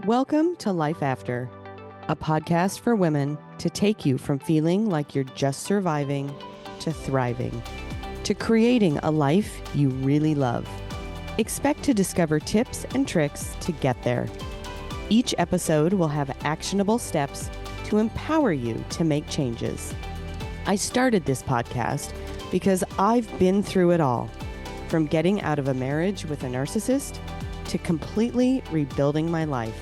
Welcome to Life After, a podcast for women to take you from feeling like you're just surviving to thriving, to creating a life you really love. Expect to discover tips and tricks to get there. Each episode will have actionable steps to empower you to make changes. I started this podcast because I've been through it all, from getting out of a marriage with a narcissist to completely rebuilding my life.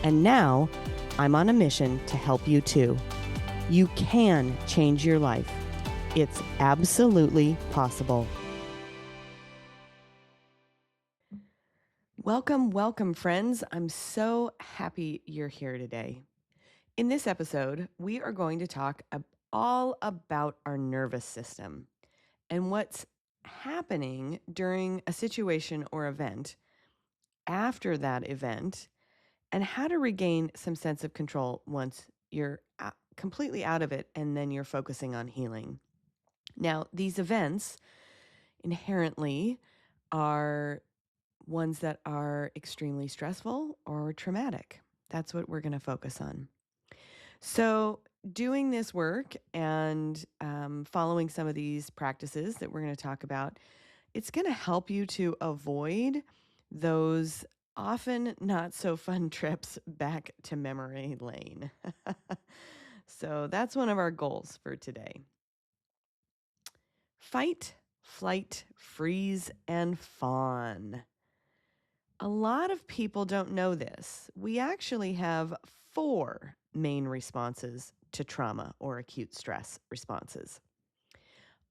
And now I'm on a mission to help you too. You can change your life. It's absolutely possible. Welcome, friends. I'm so happy you're here today. In this episode, we are going to talk all about our nervous system and what's happening during a situation or event, after that event, and how to regain some sense of control once you're completely out of it and then you're focusing on healing. Now, these events inherently are ones that are extremely stressful or traumatic. That's what we're going to focus on. So, doing this work and following some of these practices that we're going to talk about, it's going to help you to avoid those often not so fun trips back to memory lane. So that's one of our goals for today. Fight, flight, freeze, and fawn. A lot of people don't know this. We actually have 4 main responses to trauma or acute stress responses.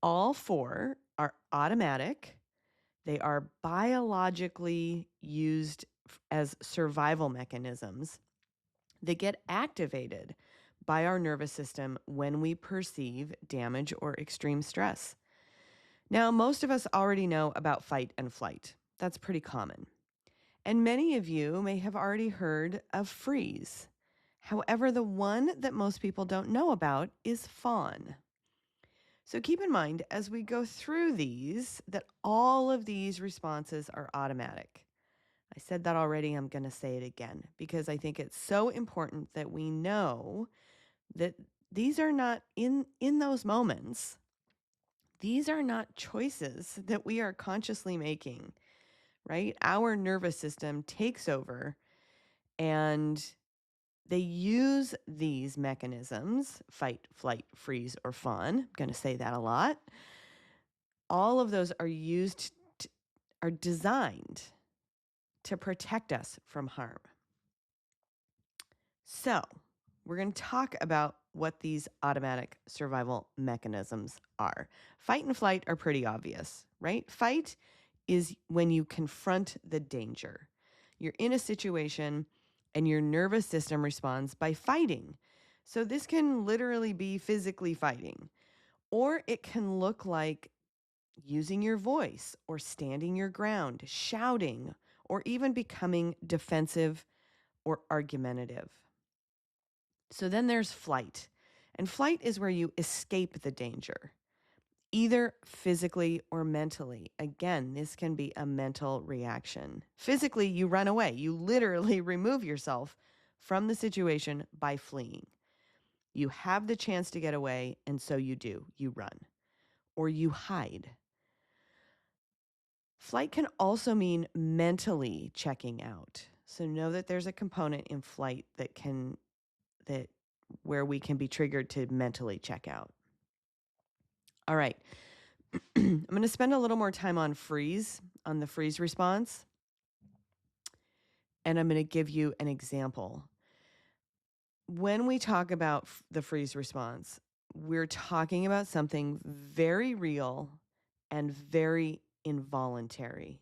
All 4 are automatic. They are biologically used as survival mechanisms that get activated by our nervous system when we perceive damage or extreme stress. Now, most of us already know about fight and flight. That's pretty common. And many of you may have already heard of freeze. However, the one that most people don't know about is fawn. So keep in mind as we go through these that all of these responses are automatic. I said that already. I'm going to say it again because I think it's so important that we know that these are not in those moments. These are not choices that we are consciously making, right? Our nervous system takes over and they use these mechanisms, fight, flight, freeze, or fawn. I'm going to say that a lot. All of those are designed to protect us from harm. So we're going to talk about what these automatic survival mechanisms are. Fight and flight are pretty obvious, right? Fight is when you confront the danger. You're in a situation and your nervous system responds by fighting. So this can literally be physically fighting, or it can look like using your voice or standing your ground, shouting, or even becoming defensive or argumentative. So then there's flight. And flight is where you escape the danger, either physically or mentally. Again, this can be a mental reaction. Physically, you run away. You literally remove yourself from the situation by fleeing. You have the chance to get away, and so you do. You run or you hide. Flight can also mean mentally checking out. So know that there's a component in flight that where we can be triggered to mentally check out. All right. I'm going to spend a little more time on the freeze response. And I'm going to give you an example. When we talk about the freeze response, we're talking about something very real and very involuntary.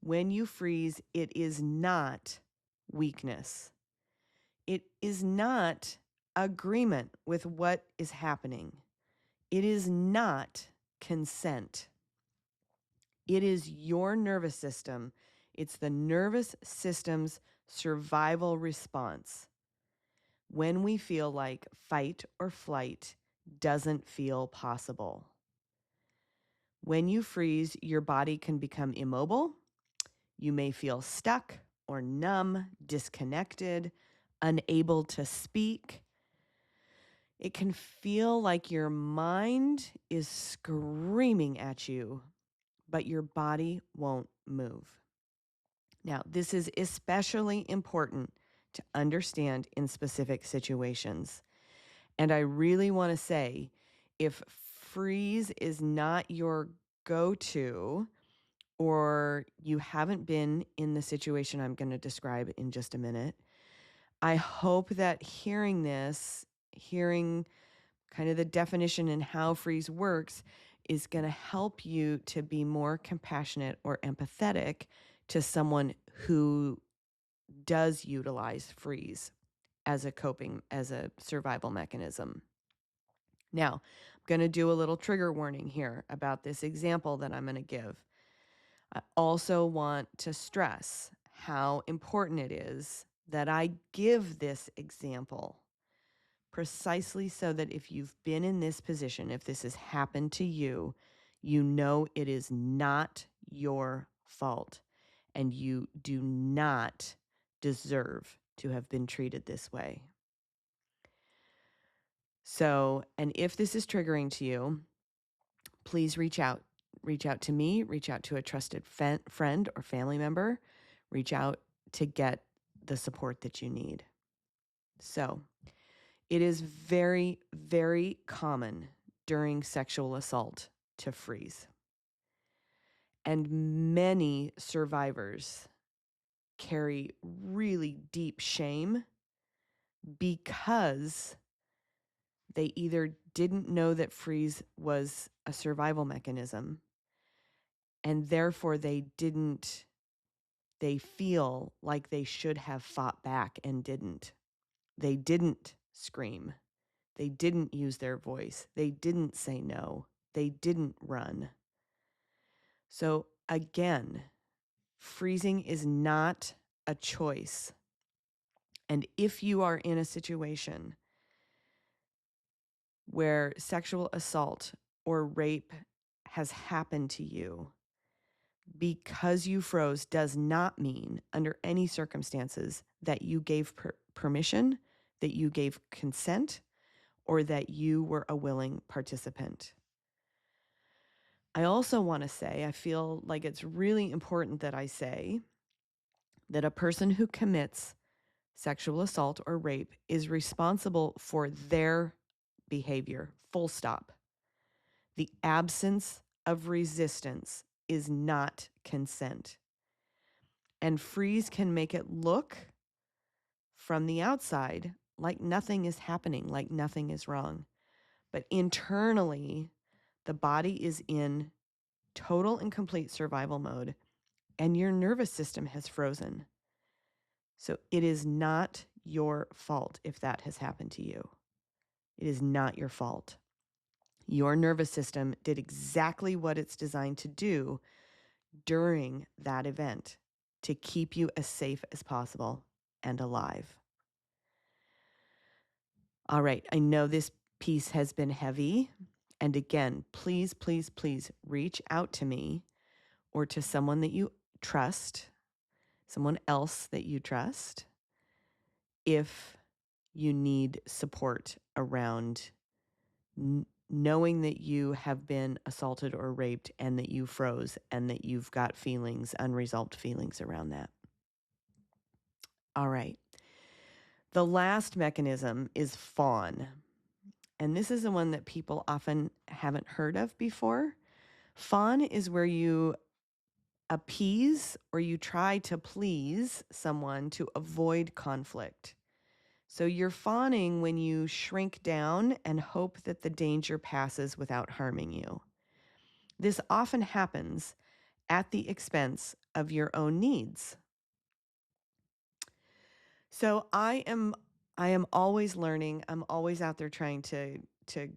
When you freeze, it is not weakness. It is not agreement with what is happening. It is not consent. It is your nervous system. It's the nervous system's survival response when we feel like fight or flight doesn't feel possible. When you freeze, your body can become immobile. You may feel stuck or numb, disconnected, unable to speak. It can feel like your mind is screaming at you, but your body won't move. Now, this is especially important to understand in specific situations. And I really want to say, if freeze is not your go-to, or you haven't been in the situation I'm going to describe in just a minute, I hope that hearing this, hearing kind of the definition and how freeze works, is going to help you to be more compassionate or empathetic to someone who does utilize freeze as a survival mechanism. Now, I'm going to do a little trigger warning here about this example that I'm going to give. I also want to stress how important it is that I give this example precisely so that if you've been in this position, if this has happened to you, you know it is not your fault and you do not deserve to have been treated this way. So, and if this is triggering to you, please reach out. Reach out to me, reach out to a trusted friend or family member, reach out to get the support that you need. So, it is very, very common during sexual assault to freeze. And many survivors carry really deep shame because they either didn't know that freeze was a survival mechanism, and therefore they feel like they should have fought back and didn't. They didn't scream. They didn't use their voice. They didn't say no. They didn't run. So again, freezing is not a choice. And if you are in a situation where sexual assault or rape has happened to you, because you froze does not mean under any circumstances that you gave permission, that you gave consent, or that you were a willing participant. I also want to say, I feel like it's really important that I say that a person who commits sexual assault or rape is responsible for their behavior, full stop. The absence of resistance is not consent. And freeze can make it look from the outside like nothing is happening, like nothing is wrong. But internally, the body is in total and complete survival mode, and your nervous system has frozen. So it is not your fault if that has happened to you. It is not your fault. Your nervous system did exactly what it's designed to do during that event to keep you as safe as possible and alive. All right, I know this piece has been heavy. And again, please, please, please reach out to me or to someone that you trust, someone else that you trust, if you need support around knowing that you have been assaulted or raped and that you froze and that you've got feelings, unresolved feelings around that. All right. The last mechanism is fawn. And this is the one that people often haven't heard of before. Fawn is where you appease or you try to please someone to avoid conflict. So you're fawning when you shrink down and hope that the danger passes without harming you. This often happens at the expense of your own needs. So I am always learning. I'm always out there trying to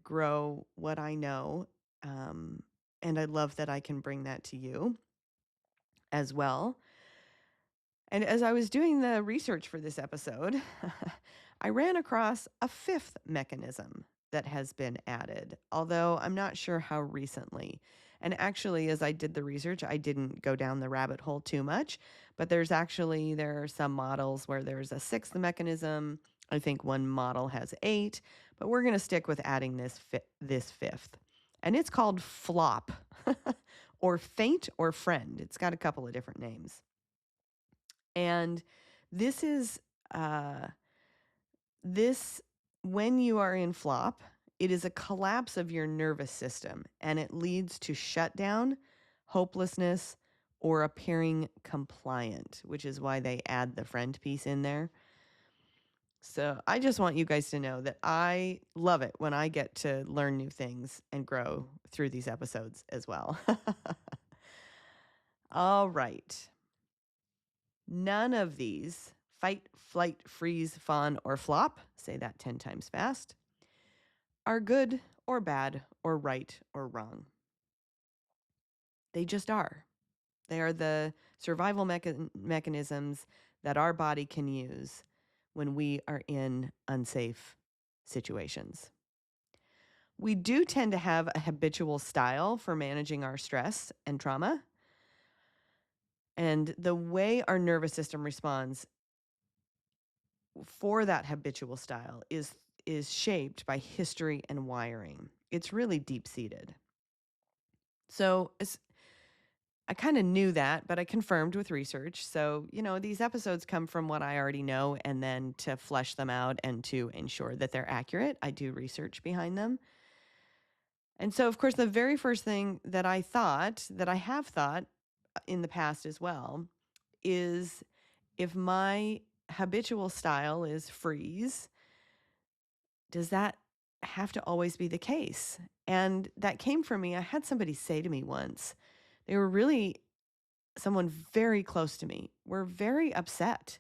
grow what I know. And I love that I can bring that to you as well. And as I was doing the research for this episode, I ran across a fifth mechanism that has been added, although I'm not sure how recently. And actually, as I did the research, I didn't go down the rabbit hole too much, but there are some models where there's a sixth mechanism. I think one model has 8, but we're going to stick with adding this fifth. And it's called flop or faint or friend. It's got a couple of different names. And this is this when you are in flop, it is a collapse of your nervous system, and it leads to shutdown, hopelessness, or appearing compliant, which is why they add the friend piece in there. So I just want you guys to know that I love it when I get to learn new things and grow through these episodes as well. All right. None of these, fight, flight, freeze, fawn, or flop, say that 10 times fast, are good or bad or right or wrong. They just are. They are the survival mechanisms that our body can use when we are in unsafe situations. We do tend to have a habitual style for managing our stress and trauma. And the way our nervous system responds for that habitual style is shaped by history and wiring. It's really deep-seated. So I kind of knew that, but I confirmed with research. So, these episodes come from what I already know, and then to flesh them out and to ensure that they're accurate, I do research behind them. And so, of course, the very first thing that I have thought in the past as well, is if my habitual style is freeze, does that have to always be the case? And that came from me. I had somebody say to me once, they were really someone very close to me, were very upset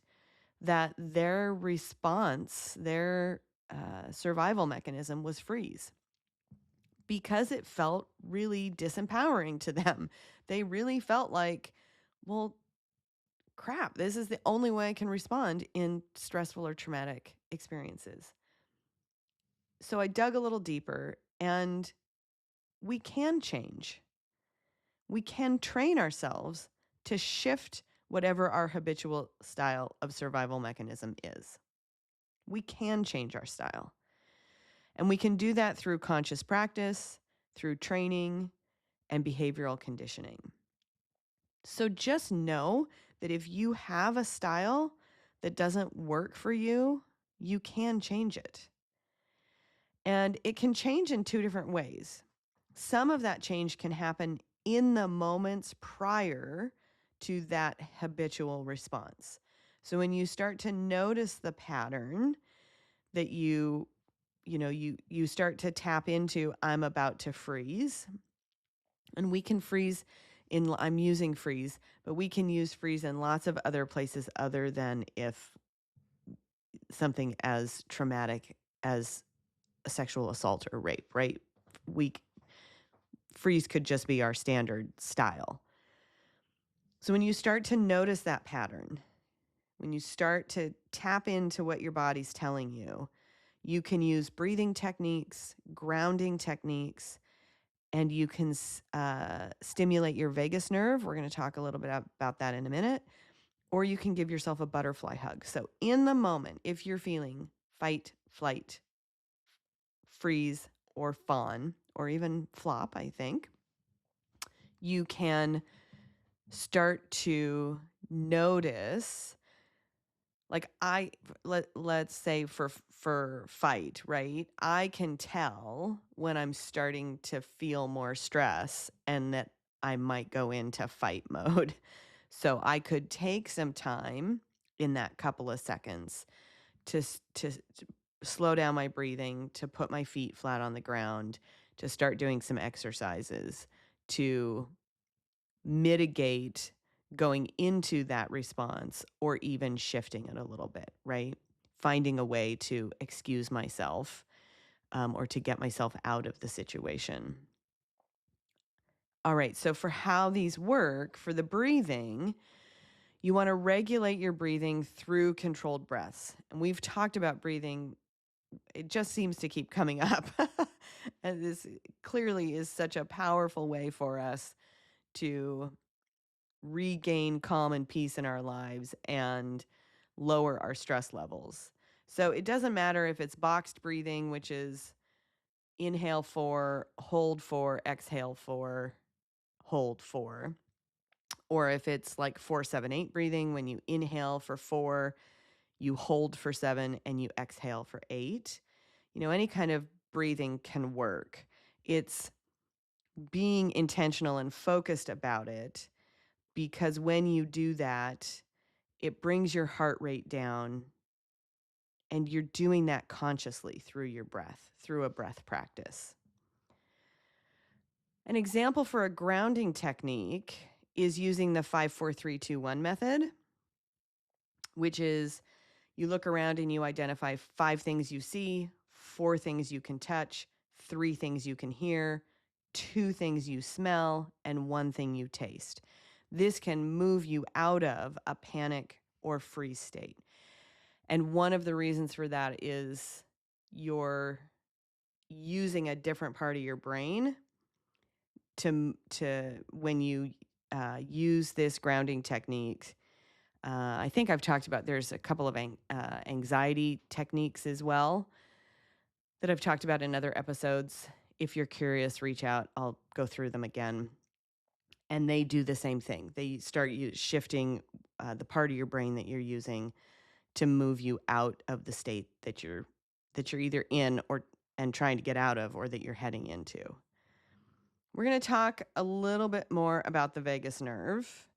that their response, their survival mechanism was freeze because it felt really disempowering to them. They really felt like, well, crap, this is the only way I can respond in stressful or traumatic experiences. So I dug a little deeper, and we can change. We can train ourselves to shift whatever our habitual style of survival mechanism is. We can change our style. And we can do that through conscious practice, through training, and behavioral conditioning. So just know that if you have a style that doesn't work for you, you can change it. And it can change in 2 different ways. Some of that change can happen in the moments prior to that habitual response. So when you start to notice the pattern that you start to tap into, I'm about to freeze. And we can freeze I'm using freeze, but we can use freeze in lots of other places other than if something as traumatic as a sexual assault or rape, right? Freeze could just be our standard style. So when you start to notice that pattern, when you start to tap into what your body's telling you, you can use breathing techniques, grounding techniques, and you can stimulate your vagus nerve. We're going to talk a little bit about that in a minute. Or you can give yourself a butterfly hug. So in the moment, if you're feeling fight, flight, freeze, or fawn, or even flop, I think, you can start to notice, like let's say for fight, right? I can tell when I'm starting to feel more stress and that I might go into fight mode. So I could take some time in that couple of seconds to slow down my breathing, to put my feet flat on the ground, to start doing some exercises to mitigate going into that response or even shifting it a little bit, right? Finding a way to excuse myself or to get myself out of the situation. All right, so for how these work, for the breathing, you want to regulate your breathing through controlled breaths. And we've talked about breathing. It just seems to keep coming up. And this clearly is such a powerful way for us to regain calm and peace in our lives and lower our stress levels. So it doesn't matter if it's boxed breathing, which is inhale 4, hold 4, exhale 4, hold 4, or if it's like 4-7-8 breathing, when you inhale for 4, you hold for 7, and you exhale for 8. Any kind of breathing can work. It's being intentional and focused about it, because when you do that, it brings your heart rate down, and you're doing that consciously through your breath, through a breath practice. An example for a grounding technique is using the 5-4-3-2-1 method, which is you look around and you identify 5 things you see, 4 things you can touch, 3 things you can hear, 2 things you smell, and 1 thing you taste. This can move you out of a panic or freeze state. And one of the reasons for that is you're using a different part of your brain to when you use this grounding technique. I think I've talked about, there's a couple of anxiety techniques as well that I've talked about in other episodes. If you're curious, reach out. I'll go through them again. And they do the same thing. They start shifting the part of your brain that you're using to move you out of the state that you're either in and trying to get out of, or that you're heading into. We're going to talk a little bit more about the vagus nerve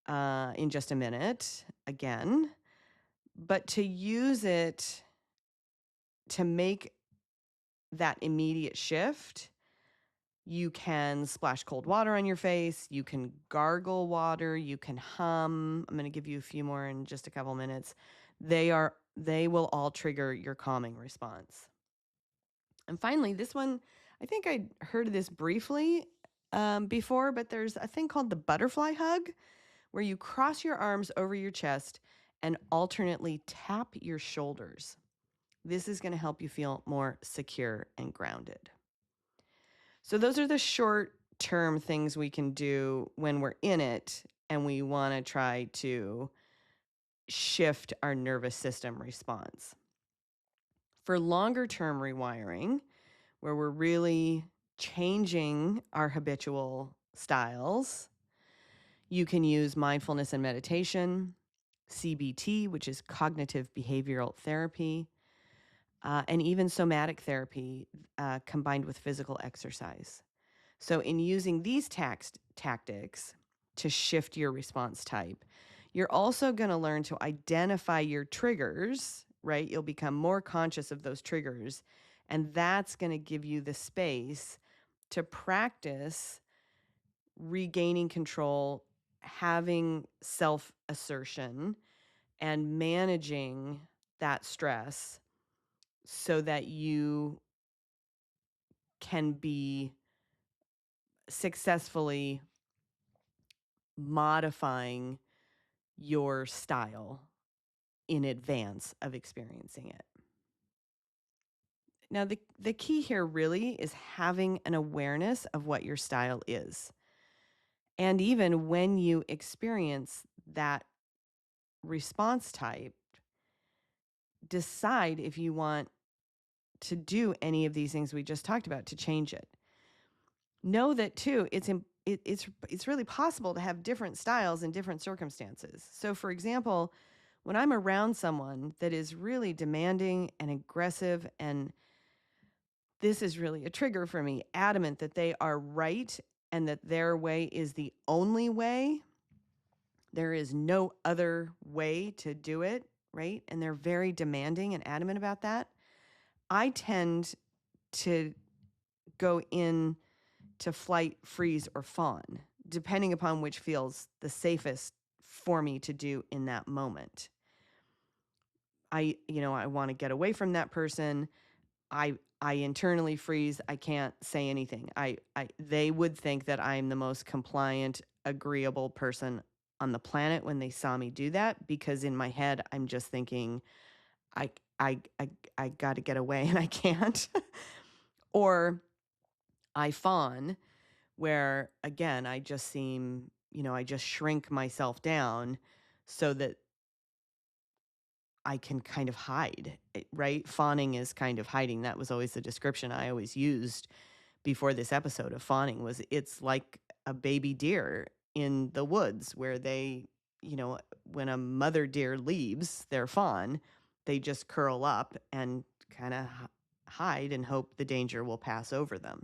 in just a minute again, but to use it to make that immediate shift, you can splash cold water on your face, you can gargle water, you can hum. I'm going to give you a few more in just a couple minutes. They will all trigger your calming response. And finally, this one, I think I heard of this briefly before, but there's a thing called the butterfly hug, where you cross your arms over your chest and alternately tap your shoulders. This is going to help you feel more secure and grounded. So those are the short-term things we can do when we're in it and we want to try to shift our nervous system response. For longer-term rewiring, where we're really changing our habitual styles, you can use mindfulness and meditation, CBT, which is cognitive behavioral therapy, and even somatic therapy combined with physical exercise. So in using these tactics to shift your response type, you're also going to learn to identify your triggers, right? You'll become more conscious of those triggers, and that's going to give you the space to practice regaining control, having self-assertion, and managing that stress so that you can be successfully modifying your style in advance of experiencing it. Now, the key here really is having an awareness of what your style is. And even when you experience that response type, decide if you want to do any of these things we just talked about to change it. Know that too, it's really possible to have different styles in different circumstances. So for example, when I'm around someone that is really demanding and aggressive, and this is really a trigger for me, adamant that they are right and that their way is the only way, there is no other way to do it, right? And they're very demanding and adamant about that. I tend to go in to flight, freeze, or fawn, depending upon which feels the safest for me to do in that moment. I want to get away from that person. I internally freeze. I can't say anything. They would think that I'm the most compliant, agreeable person on the planet when they saw me do that, because in my head I'm just thinking I got to get away and I can't. Or I fawn, where again, I just seem, I just shrink myself down so that I can kind of hide, right? Fawning is kind of hiding. That was always the description I always used before this episode of fawning was it's like a baby deer in the woods where they, when a mother deer leaves their fawn, they just curl up and kind of hide and hope the danger will pass over them.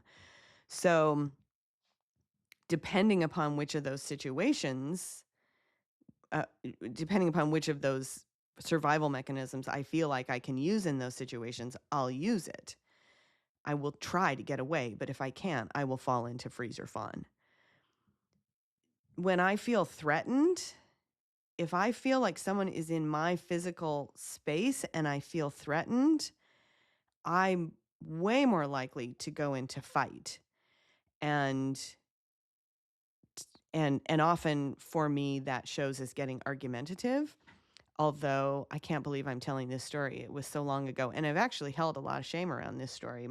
So, depending upon which of those situations, depending upon which of those survival mechanisms I feel like I can use in those situations, I'll use it. I will try to get away, but if I can't, I will fall into freeze or fawn. When I feel threatened, if I feel like someone is in my physical space and I feel threatened, I'm way more likely to go into fight. And often for me that shows as getting argumentative. Although I can't believe I'm telling this story. It was so long ago. And I've actually held a lot of shame around this story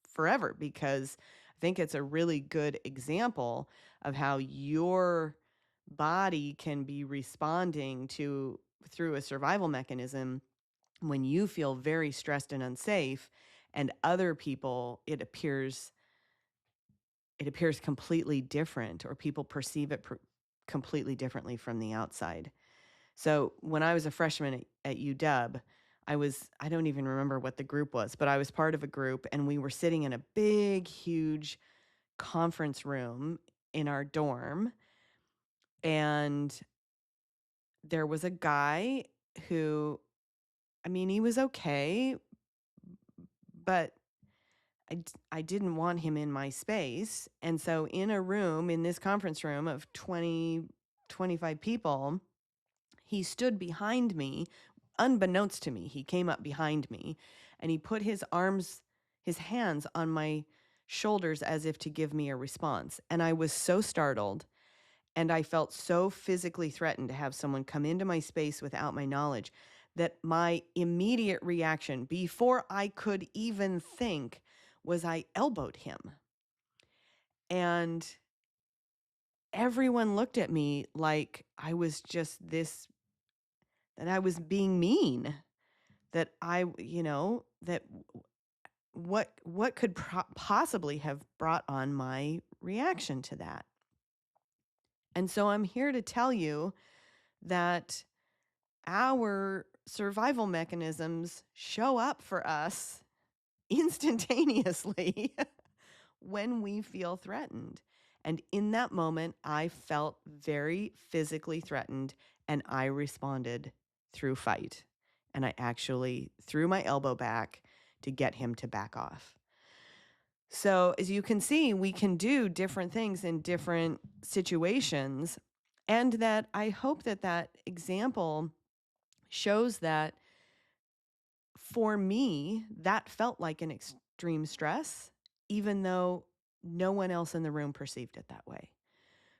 forever, because I think it's a really good example of how your body can be responding through a survival mechanism when you feel very stressed and unsafe, and other people, it appears completely different, or people perceive it completely differently from the outside. So when I was a freshman at UW, I don't even remember what the group was, but I was part of a group, and we were sitting in a big, huge conference room in our dorm. And there was a guy who, he was okay, but I didn't want him in my space. And so in this conference room of 20, 25 people, he stood behind me, unbeknownst to me. He came up behind me and he put his hands on my shoulders as if to give me a response. And I was so startled, and I felt so physically threatened to have someone come into my space without my knowledge, that my immediate reaction, before I could even think, was I elbowed him. And everyone looked at me like I was just that I was being mean, that that what could possibly have brought on my reaction to that. And so I'm here to tell you that our survival mechanisms show up for us instantaneously when we feel threatened. And in that moment, I felt very physically threatened, and I responded through fight. And I actually threw my elbow back to get him to back off. So as you can see, we can do different things in different situations. And that I hope that example shows that for me, that felt like an extreme stress, even though no one else in the room perceived it that way.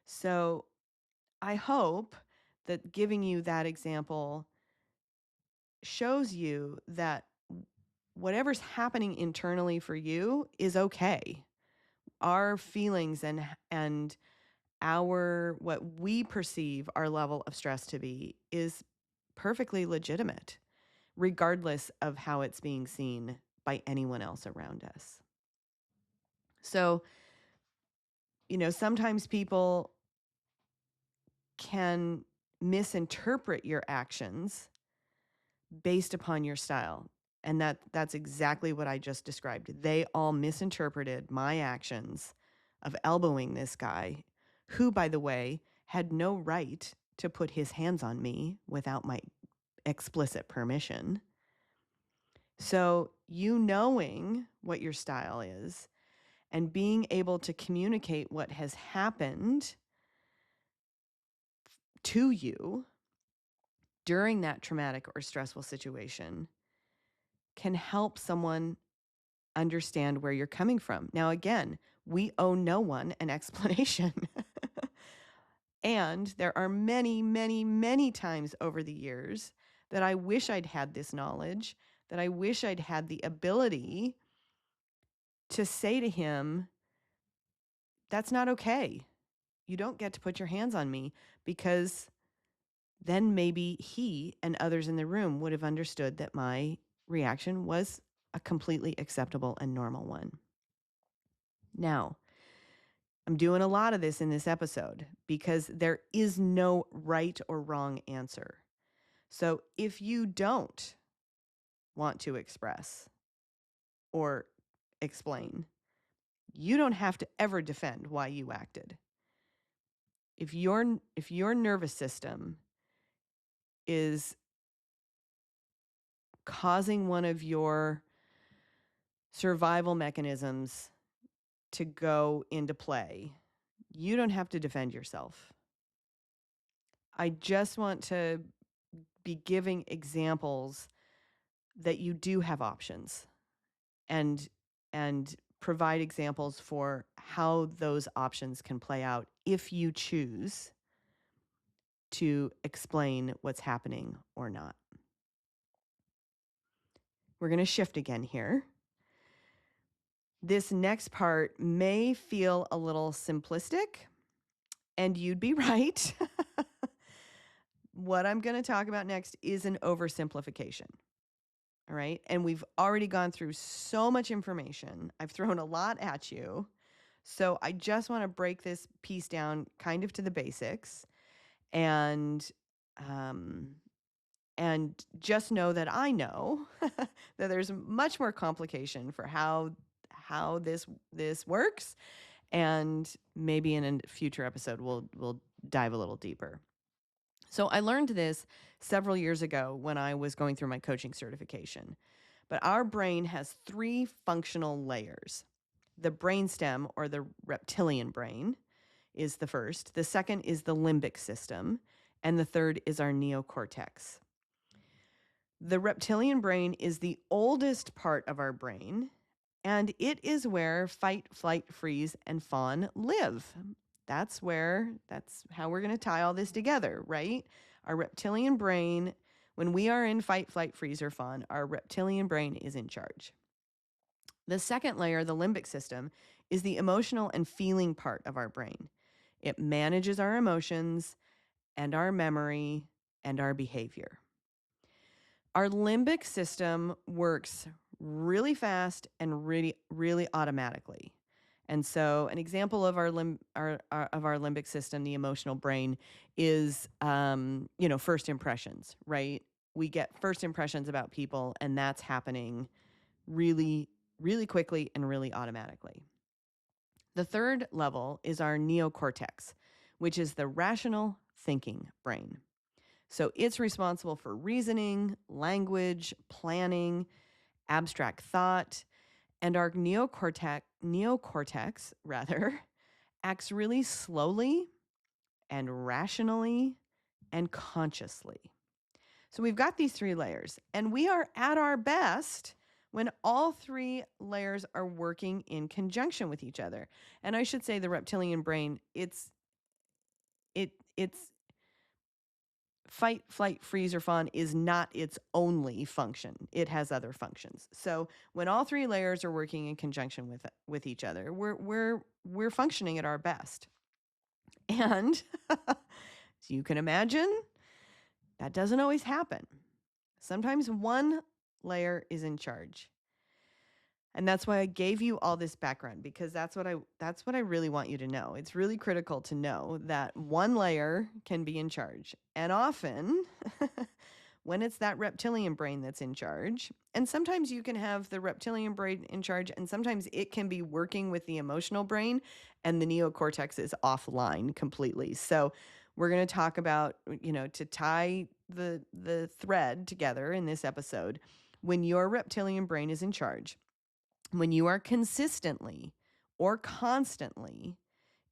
So I hope that giving you that example shows you that whatever's happening internally for you is okay. Our feelings and what we perceive our level of stress to be is perfectly legitimate, regardless of how it's being seen by anyone else around us. So, sometimes people can misinterpret your actions based upon your style. And that's exactly what I just described. They all misinterpreted my actions of elbowing this guy, who, by the way, had no right to put his hands on me without my explicit permission. So knowing what your style is and being able to communicate what has happened to you during that traumatic or stressful situation can help someone understand where you're coming from. Now, again, we owe no one an explanation. And there are many, many, many times over the years that I wish I'd had this knowledge that I wish I'd had the ability to say to him, that's not okay. You don't get to put your hands on me, because then maybe he and others in the room would have understood that my reaction was a completely acceptable and normal one. Now, I'm doing a lot of this in this episode because there is no right or wrong answer. So if you don't want to express or explain, you don't have to ever defend why you acted. If your nervous system is causing one of your survival mechanisms to go into play, you don't have to defend yourself. I just want to be giving examples that you do have options, and provide examples for how those options can play out if you choose to explain what's happening or not. We're going to shift again here. This next part may feel a little simplistic, and you'd be right. What I'm going to talk about next is an oversimplification. All right. And we've already gone through so much information. I've thrown a lot at you. So I just want to break this piece down kind of to the basics, and just know that I know that there's much more complication for how this works, and maybe in a future episode we'll dive a little deeper. So I learned this several years ago when I was going through my coaching certification. But our brain has 3 functional layers. The brainstem, or the reptilian brain, is the first. The second is the limbic system. And the third is our neocortex. The reptilian brain is the oldest part of our brain, and it is where fight, flight, freeze, and fawn live. That's how we're going to tie all this together, right? Our reptilian brain, when we are in fight, flight, freeze, or fawn, our reptilian brain is in charge. The second layer, the limbic system, is the emotional and feeling part of our brain. It manages our emotions and our memory and our behavior. Our limbic system works really fast and really, really automatically. And so an example of our limbic system, the emotional brain, is, first impressions, right? We get first impressions about people, and that's happening really, really quickly and really automatically. The third level is our neocortex, which is the rational thinking brain. So it's responsible for reasoning, language, planning, abstract thought, and our neocortex acts really slowly and rationally and consciously. So we've got these 3 layers, and we are at our best when all 3 layers are working in conjunction with each other. And I should say the reptilian brain, it's fight, flight, freeze, or fawn is not its only function. It has other functions. So when all 3 layers are working in conjunction with each other, we're functioning at our best. And as you can imagine, that doesn't always happen. Sometimes one layer is in charge. And that's why I gave you all this background, because that's what I really want you to know. It's really critical to know that one layer can be in charge. And often when it's that reptilian brain that's in charge, and sometimes you can have the reptilian brain in charge, and sometimes it can be working with the emotional brain and the neocortex is offline completely. So we're going to talk about, to tie the thread together in this episode, when your reptilian brain is in charge, when you are consistently or constantly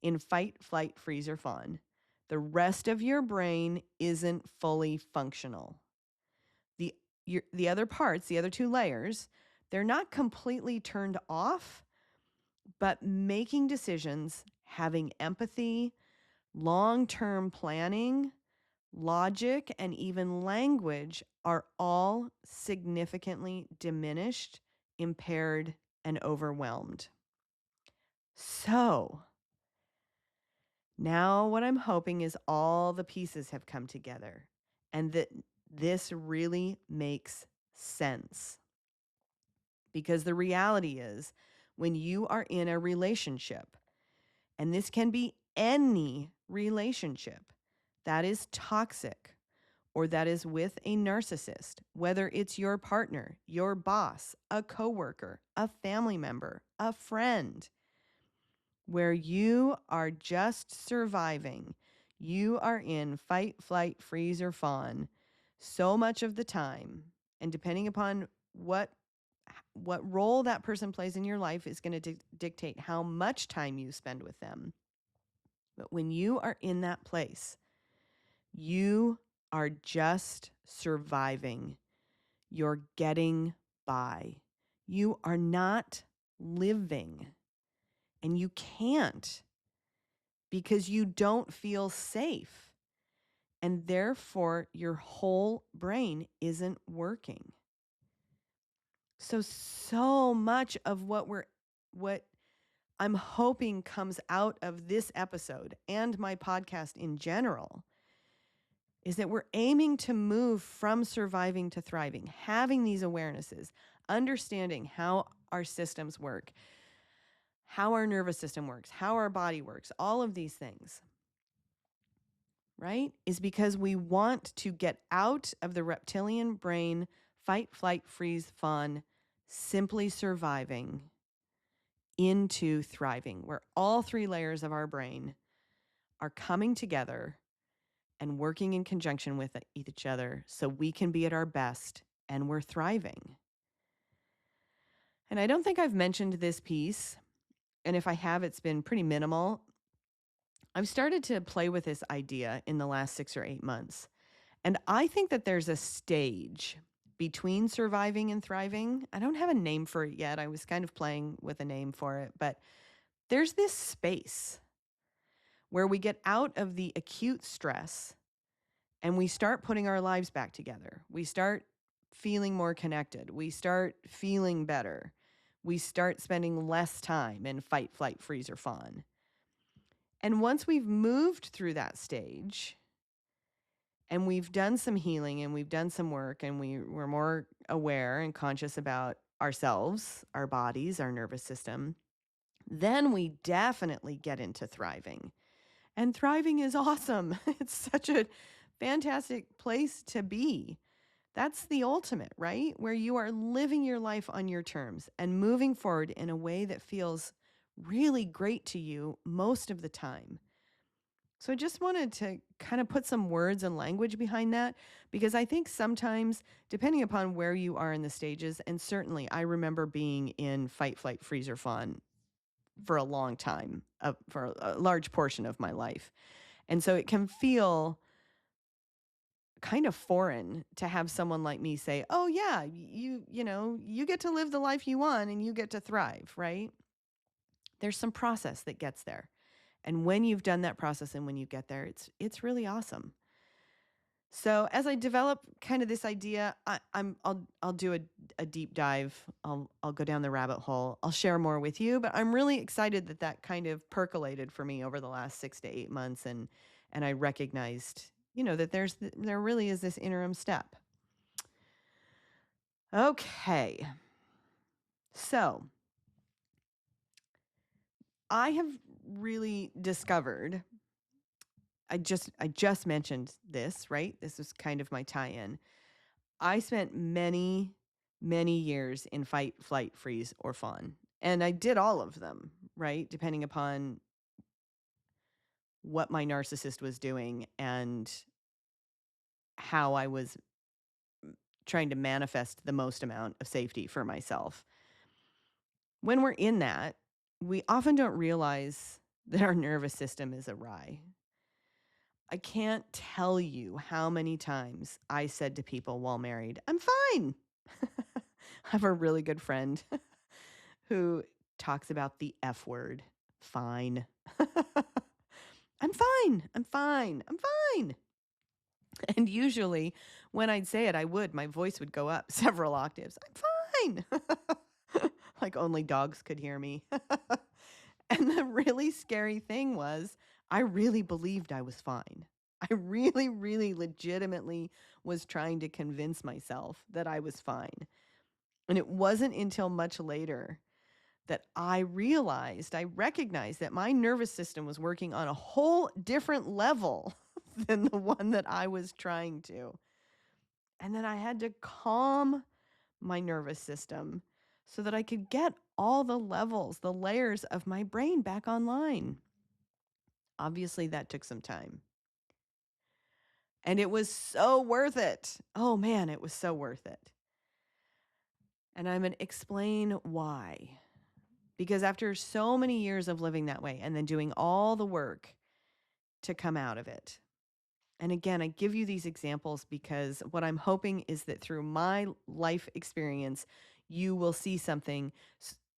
in fight, flight, freeze, or fawn, the rest of your brain isn't fully functional. The other parts, the other 2 layers, they're not completely turned off, but making decisions, having empathy, long-term planning, logic, and even language are all significantly diminished, impaired, and overwhelmed. So now what I'm hoping is all the pieces have come together and that this really makes sense. Because the reality is, when you are in a relationship, and this can be any relationship that is toxic or that is with a narcissist, whether it's your partner, your boss, a coworker, a family member, a friend, where you are just surviving, you are in fight, flight, freeze, or fawn so much of the time, and depending upon what role that person plays in your life is going to dictate how much time you spend with them. But when you are in that place, you are just surviving. You're getting by. You are not living. And you can't, because you don't feel safe. And therefore, your whole brain isn't working. So much of what I'm hoping comes out of this episode and my podcast in general is that we're aiming to move from surviving to thriving, having these awarenesses, understanding how our systems work, how our nervous system works, how our body works, all of these things, right? Is because we want to get out of the reptilian brain, fight, flight, freeze, fawn, simply surviving, into thriving, where all three layers of our brain are coming together and working in conjunction with each other so we can be at our best and we're thriving. And I don't think I've mentioned this piece, and if I have, it's been pretty minimal. I've started to play with this idea in the last 6 or 8 months. And I think that there's a stage between surviving and thriving. I don't have a name for it yet. I was kind of playing with a name for it, but there's this space where we get out of the acute stress and we start putting our lives back together. We start feeling more connected. We start feeling better. We start spending less time in fight, flight, freeze, or fawn. And once we've moved through that stage and we've done some healing and we've done some work and we're more aware and conscious about ourselves, our bodies, our nervous system, then we definitely get into thriving. And thriving is awesome. It's such a fantastic place to be. That's the ultimate, right? Where you are living your life on your terms and moving forward in a way that feels really great to you most of the time. So I just wanted to kind of put some words and language behind that, because I think sometimes, depending upon where you are in the stages, and certainly I remember being in fight, flight, freeze, or fawn for a long time, for a large portion of my life. And so it can feel kind of foreign to have someone like me say, "Oh yeah, you get to live the life you want and you get to thrive," right? There's some process that gets there. And when you've done that process and when you get there, it's really awesome. So as I develop kind of this idea, I'll do a deep dive. I'll go down the rabbit hole. I'll share more with you, but I'm really excited that kind of percolated for me over the last 6 to 8 months, and I recognized, that there really is this interim step. Okay. So, I have really discovered, I just mentioned this, right? This was kind of my tie-in. I spent many, many years in fight, flight, freeze, or fawn. And I did all of them, right? Depending upon what my narcissist was doing and how I was trying to manifest the most amount of safety for myself. When we're in that, we often don't realize that our nervous system is awry. I can't tell you how many times I said to people while married, "I'm fine." I have a really good friend who talks about the F word, fine. I'm fine. I'm fine. I'm fine. And usually when I'd say it, my voice would go up several octaves. I'm fine. Like only dogs could hear me. And the really scary thing was, I really believed I was fine. I really, really legitimately was trying to convince myself that I was fine. And it wasn't until much later that I recognized that my nervous system was working on a whole different level than the one that I was trying to. And then I had to calm my nervous system so that I could get all the levels, the layers of my brain back online. Obviously, that took some time. And it was so worth it. Oh man, it was so worth it. And I'm going to explain why. Because after so many years of living that way and then doing all the work to come out of it, and again, I give you these examples because what I'm hoping is that through my life experience, you will see something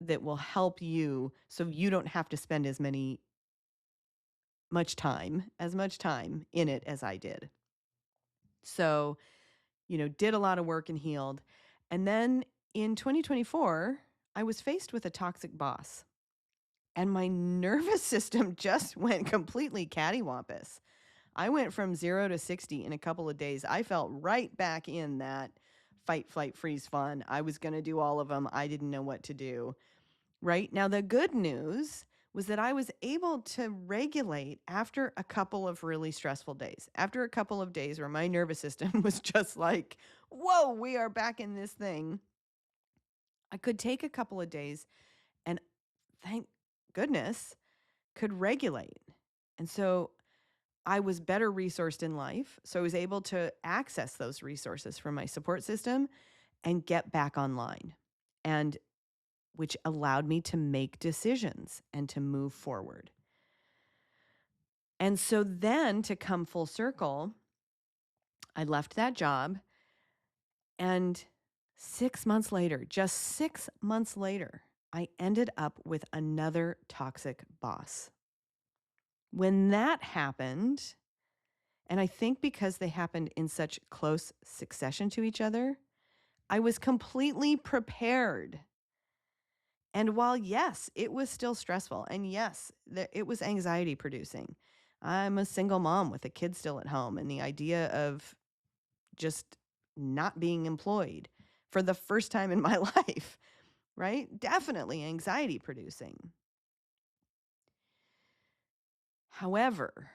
that will help you so you don't have to spend as much time in it as I did. So, did a lot of work and healed. And then in 2024, I was faced with a toxic boss. And my nervous system just went completely cattywampus. I went from 0 to 60 in a couple of days. I felt right back in that fight, flight, freeze, fawn. I was going to do all of them. I didn't know what to do. Right? Now, the good news was that I was able to regulate after a couple of really stressful days. After a couple of days where my nervous system was just like, whoa, we are back in this thing. I could take a couple of days and thank goodness could regulate. And so I was better resourced in life. So I was able to access those resources from my support system and get back online, and which allowed me to make decisions and to move forward. And so then to come full circle, I left that job, and 6 months later, just 6 months later, I ended up with another toxic boss. When that happened, and I think because they happened in such close succession to each other, I was completely prepared. And while, yes, it was still stressful, and yes, it was anxiety producing. I'm a single mom with a kid still at home, and the idea of just not being employed for the first time in my life, right? Definitely anxiety producing. However,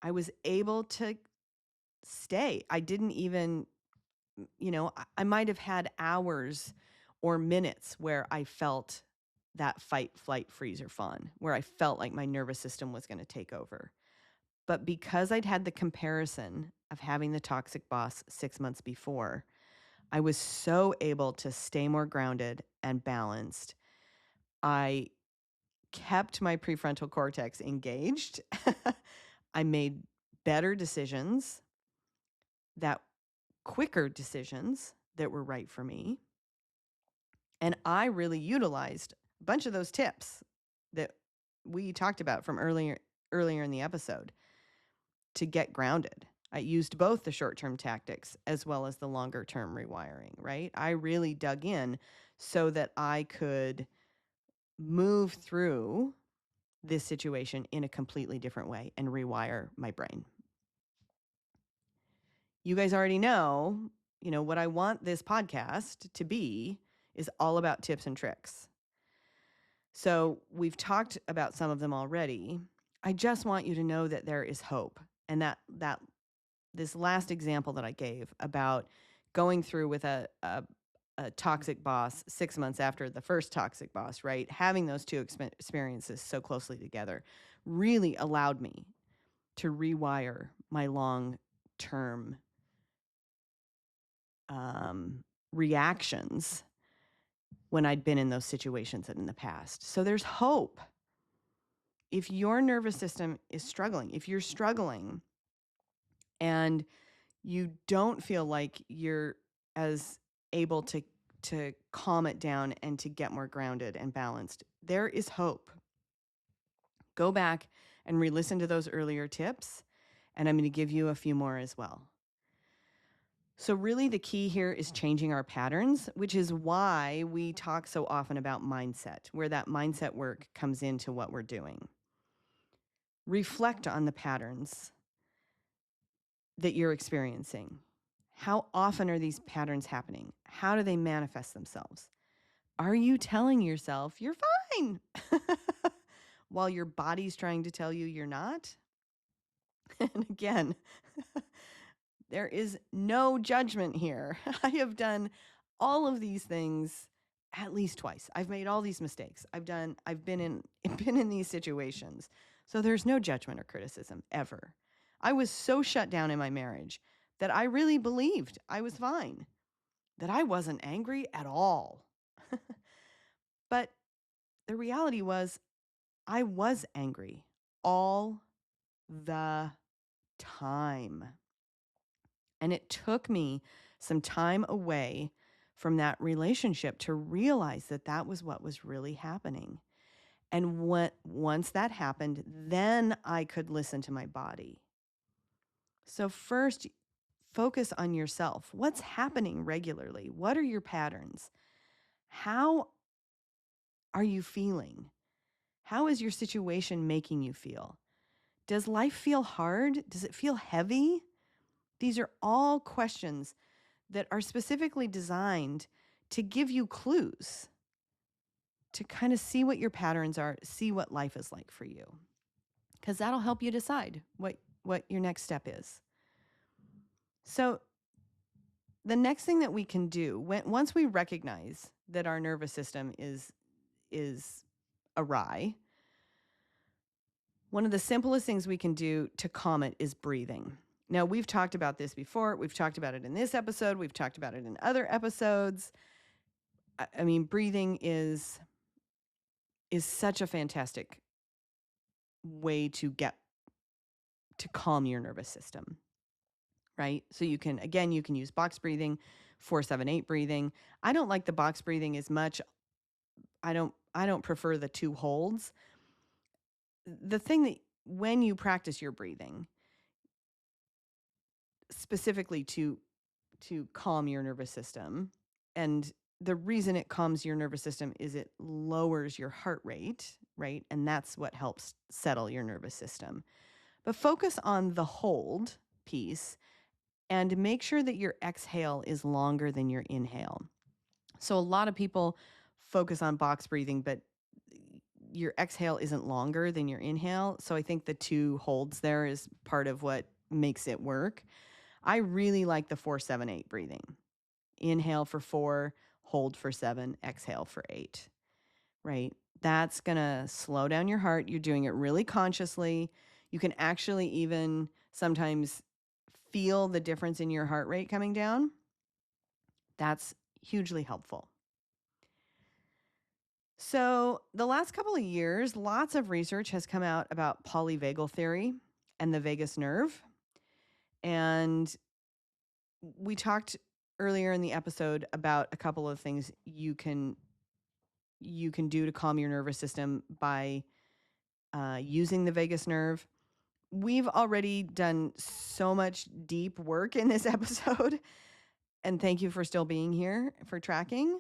I was able to stay. I didn't even, I might have had hours or minutes where I felt that fight, flight, freeze, or fawn, where I felt like my nervous system was going to take over. But because I'd had the comparison of having the toxic boss 6 months before, I was so able to stay more grounded and balanced. I kept my prefrontal cortex engaged. I made better decisions, quicker decisions that were right for me. And I really utilized a bunch of those tips that we talked about from earlier in the episode to get grounded. I used both the short-term tactics as well as the longer-term rewiring, right? I really dug in so that I could move through this situation in a completely different way and rewire my brain. You guys already know, what I want this podcast to be is all about tips and tricks. So we've talked about some of them already. I just want you to know that there is hope, and that this last example that I gave about going through with a toxic boss 6 months after the first toxic boss, right? Having those two experiences so closely together really allowed me to rewire my long-term reactions when I'd been in those situations in the past. So there's hope. If your nervous system is struggling, if you're struggling and you don't feel like you're as able to calm it down and to get more grounded and balanced, there is hope. Go back and re-listen to those earlier tips, and I'm going to give you a few more as well. So, really, the key here is changing our patterns, which is why we talk so often about mindset, where that mindset work comes into what we're doing. Reflect on the patterns that you're experiencing. How often are these patterns happening? How do they manifest themselves? Are you telling yourself you're fine while your body's trying to tell you you're not? And again, there is no judgment here. I have done all of these things at least twice. I've made all these mistakes. I've been in been in these situations. So there's no judgment or criticism ever. I was so shut down in my marriage that I really believed I was fine, that I wasn't angry at all. But the reality was I was angry all the time. And it took me some time away from that relationship to realize that that was what was really happening. And once that happened, then I could listen to my body. So first, focus on yourself. What's happening regularly? What are your patterns? How are you feeling? How is your situation making you feel? Does life feel hard? Does it feel heavy? These are all questions that are specifically designed to give you clues to kind of see what your patterns are, see what life is like for you. Because that'll help you decide what your next step is. So the next thing that we can do once we recognize that our nervous system is awry, one of the simplest things we can do to calm it is breathing. Now, we've talked about this before. We've talked about it in this episode. We've talked about it in other episodes. I mean, breathing is such a fantastic way to calm your nervous system, right? So you can use box breathing, 4-7-8 breathing. I don't like the box breathing as much. I don't prefer the 2 holds. The thing that when you practice your breathing, specifically to calm your nervous system, and the reason it calms your nervous system is it lowers your heart rate, right? And that's what helps settle your nervous system. But focus on the hold piece and make sure that your exhale is longer than your inhale. So a lot of people focus on box breathing, but your exhale isn't longer than your inhale. So I think the 2 holds there is part of what makes it work. I really like the 4-7-8 breathing. Inhale for 4, hold for 7, exhale for 8, right? That's going to slow down your heart. You're doing it really consciously. You can actually even sometimes feel the difference in your heart rate coming down. That's hugely helpful. So the last couple of years, lots of research has come out about polyvagal theory and the vagus nerve. And we talked earlier in the episode about a couple of things you can do to calm your nervous system by using the vagus nerve. We've already done so much deep work in this episode, and thank you for still being here for tracking.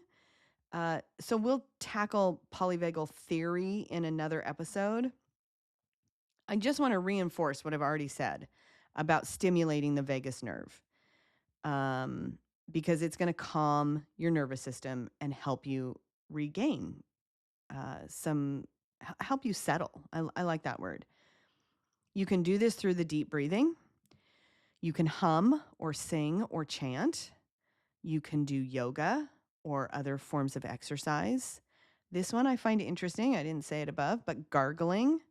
So we'll tackle polyvagal theory in another episode. I just want to reinforce what I've already said about stimulating the vagus nerve, because it's going to calm your nervous system and help you regain help you settle. I like that word. You can do this through the deep breathing. You can hum or sing or chant. You can do yoga or other forms of exercise. This one I find interesting. I didn't say it above, but gargling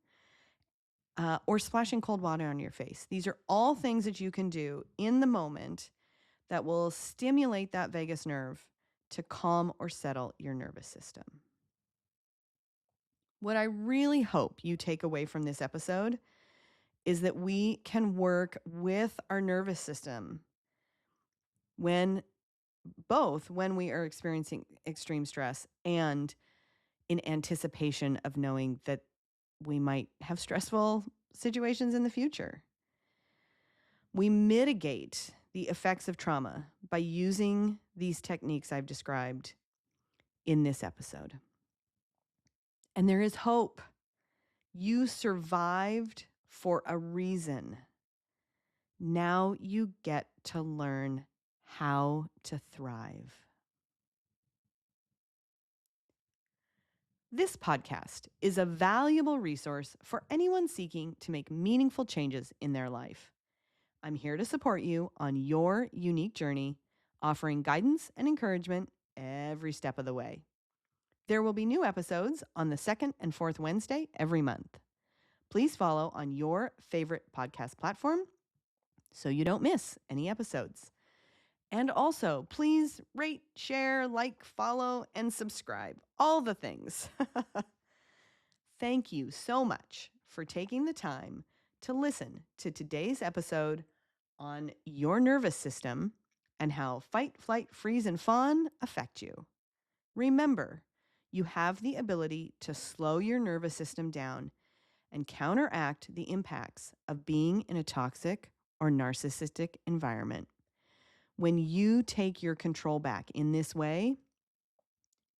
or splashing cold water on your face. These are all things that you can do in the moment that will stimulate that vagus nerve to calm or settle your nervous system. What I really hope you take away from this episode is that we can work with our nervous system when we are experiencing extreme stress and in anticipation of knowing that we might have stressful situations in the future. We mitigate the effects of trauma by using these techniques I've described in this episode. And there is hope. You survived for a reason. Now you get to learn how to thrive. This podcast is a valuable resource for anyone seeking to make meaningful changes in their life. I'm here to support you on your unique journey, offering guidance and encouragement every step of the way. There will be new episodes on the second and fourth Wednesday every month. Please follow on your favorite podcast platform so you don't miss any episodes. And also, please rate, share, like, follow, and subscribe. All the things. Thank you so much for taking the time to listen to today's episode on your nervous system and how fight, flight, freeze, and fawn affect you. Remember, you have the ability to slow your nervous system down and counteract the impacts of being in a toxic or narcissistic environment. When you take your control back in this way,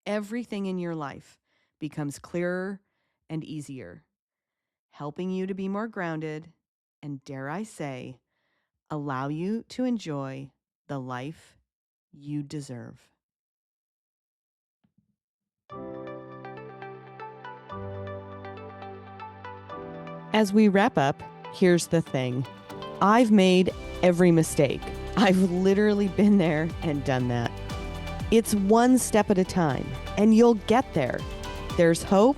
everything in your life becomes clearer and easier, helping you to be more grounded and, dare I say, allow you to enjoy the life you deserve. As we wrap up, here's the thing. I've made every mistake. I've literally been there and done that. It's one step at a time, and you'll get there. There's hope.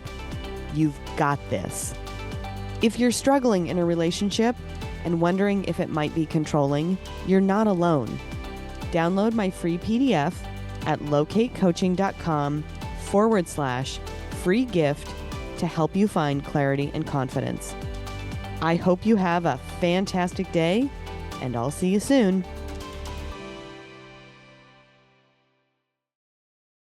You've got this. If you're struggling in a relationship and wondering if it might be controlling, you're not alone. Download my free PDF at locatecoaching.com/free gift to help you find clarity and confidence. I hope you have a fantastic day, and I'll see you soon.